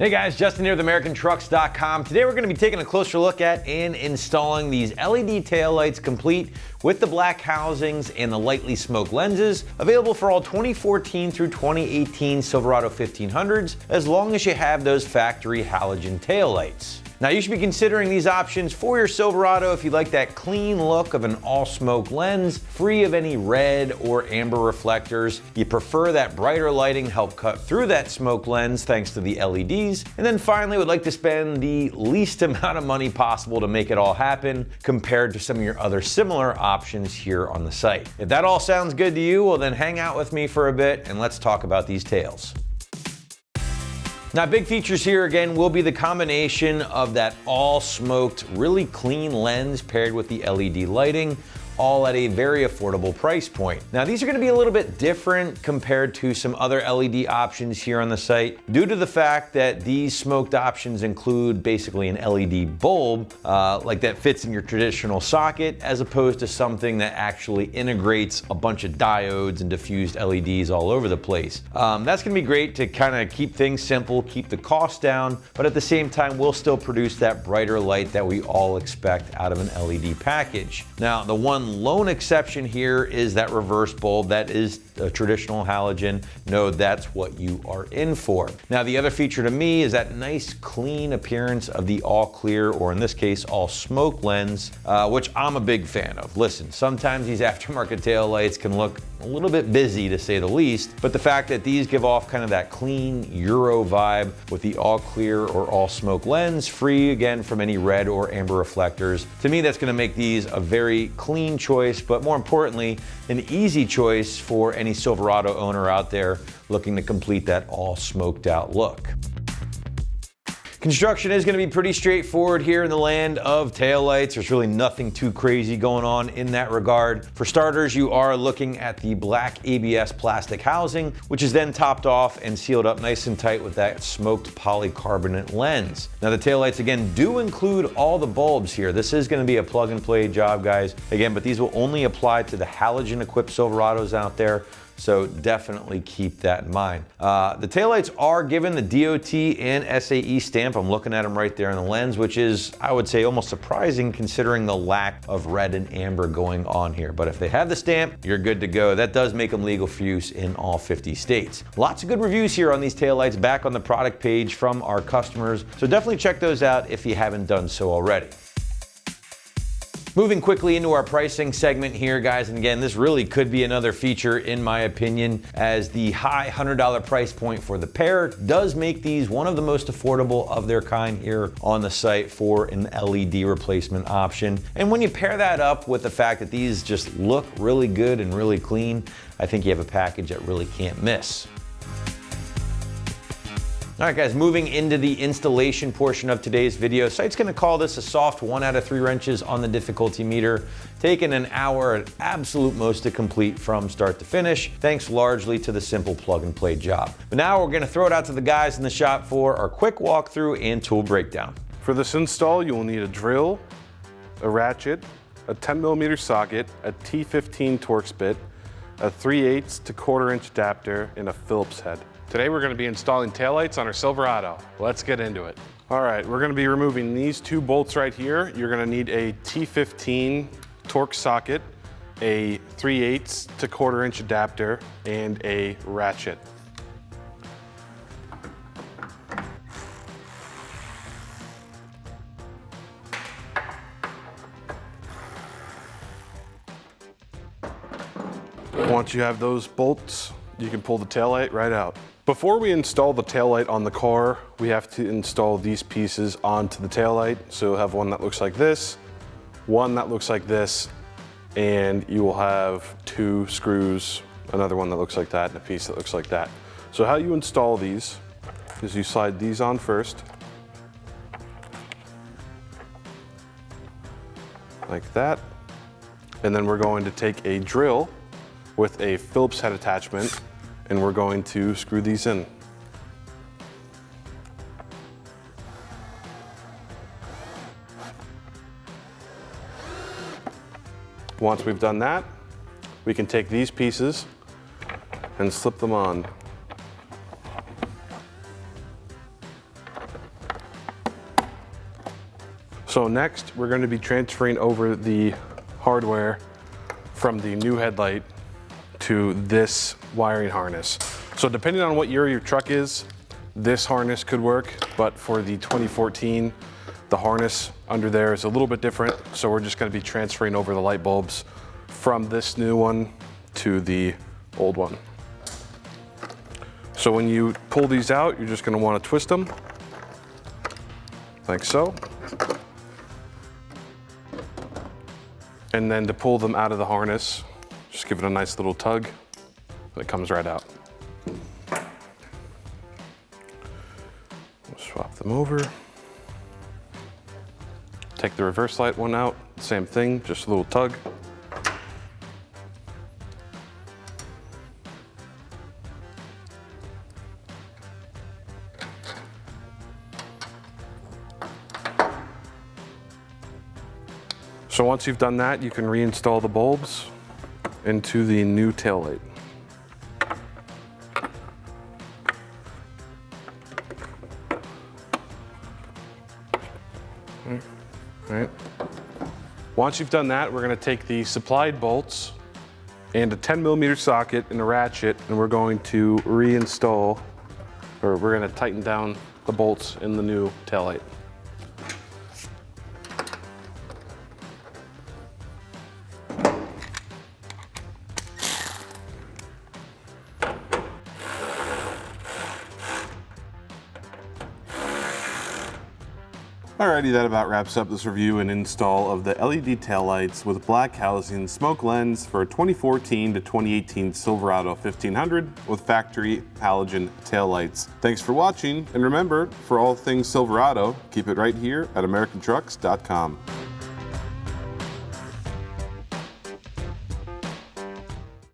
Hey guys, Justin here with AmericanTrucks.com. Today we're going to be taking a closer look at and installing these LED taillights complete with the black housings and the lightly smoked lenses, available for all 2014 through 2018 Silverado 1500s, as long as you have those factory halogen taillights. Now you should be considering these options for your Silverado if you like that clean look of an all-smoke lens, free of any red or amber reflectors. You prefer that brighter lighting help cut through that smoke lens thanks to the LEDs. And then finally would like to spend the least amount of money possible to make it all happen compared to some of your other similar options here on the site. If that all sounds good to you, well then hang out with me for a bit and let's talk about these tails. Now, big features here again will be the combination of that all smoked, really clean lens paired with the LED lighting, all at a very affordable price point. Now, these are going to be a little bit different compared to some other LED options here on the site due to the fact that these smoked options include basically an LED bulb like that fits in your traditional socket, as opposed to something that actually integrates a bunch of diodes and diffused LEDs all over the place. That's going to be great to kind of keep things simple, keep the cost down, but at the same time we'll still produce that brighter light that we all expect out of an LED package. Now, the one lone exception here is that reverse bulb. That is a traditional halogen. No, that's what you are in for. Now, the other feature to me is that nice clean appearance of the all clear, or in this case, all smoke lens, which I'm a big fan of. Listen, sometimes these aftermarket taillights can look a little bit busy to say the least, but the fact that these give off kind of that clean Euro vibe with the all clear or all smoke lens, free again from any red or amber reflectors, to me that's going to make these a very clean choice, but more importantly, an easy choice for any Silverado owner out there looking to complete that all smoked out look. Construction is going to be pretty straightforward here in the land of taillights. There's really nothing too crazy going on in that regard. For starters, you are looking at the black ABS plastic housing, which is then topped off and sealed up nice and tight with that smoked polycarbonate lens. Now the taillights again do include all the bulbs here. This is going to be a plug and play job, guys. Again, but these will only apply to the halogen equipped Silverados out there. So definitely keep that in mind. The taillights are given the DOT and SAE stamp. I'm looking at them right there in the lens, which is, I would say, almost surprising considering the lack of red and amber going on here. But if they have the stamp, you're good to go. That does make them legal for use in all 50 states. Lots of good reviews here on these taillights back on the product page from our customers. So definitely check those out if you haven't done so already. Moving quickly into our pricing segment here, guys, and again, this really could be another feature in my opinion, as the high $100 price point for the pair does make these one of the most affordable of their kind here on the site for an LED replacement option. And when you pair that up with the fact that these just look really good and really clean, I think you have a package that really can't miss. All right, guys, moving into the installation portion of today's video. Site's gonna call this a soft 1 out of 3 wrenches on the difficulty meter, taking an hour at absolute most to complete from start to finish, thanks largely to the simple plug and play job. But now we're gonna throw it out to the guys in the shop for our quick walkthrough and tool breakdown. For this install, you will need a drill, a ratchet, a 10mm socket, a T15 Torx bit, a 3/8 to 1/4 inch adapter, and a Phillips head. Today we're going to be installing taillights on our Silverado. Let's get into it. All right, we're going to be removing these 2 bolts right here. You're going to need a T15 Torx socket, a 3/8 to 1/4 inch adapter, and a ratchet. Once you have those bolts, you can pull the taillight right out. Before we install the taillight on the car, we have to install these pieces onto the taillight. So you'll have one that looks like this, one that looks like this, and you will have 2 screws, another one that looks like that, and a piece that looks like that. So how you install these is you slide these on first, like that, and then we're going to take a drill with a Phillips head attachment, and we're going to screw these in. Once we've done that, we can take these pieces and slip them on. So next, we're going to be transferring over the hardware from the new headlight to this wiring harness. So depending on what year your truck is, this harness could work, but for the 2014, the harness under there is a little bit different. So we're just going to be transferring over the light bulbs from this new one to the old one. So when you pull these out, you're just going to want to twist them, like so. And then to pull them out of the harness, just give it a nice little tug, and it comes right out. We'll swap them over. Take the reverse light one out, same thing, just a little tug. So once you've done that, you can reinstall the bulbs into the new taillight. Right. Once you've done that, we're going to take the supplied bolts and a 10mm socket and a ratchet, and we're going to reinstall, or we're going to tighten down the bolts in the new taillight. Alrighty, that about wraps up this review and install of the LED taillights with black housing smoke lens for a 2014 to 2018 Silverado 1500 with factory halogen taillights. Thanks for watching, and remember, for all things Silverado, keep it right here at AmericanTrucks.com.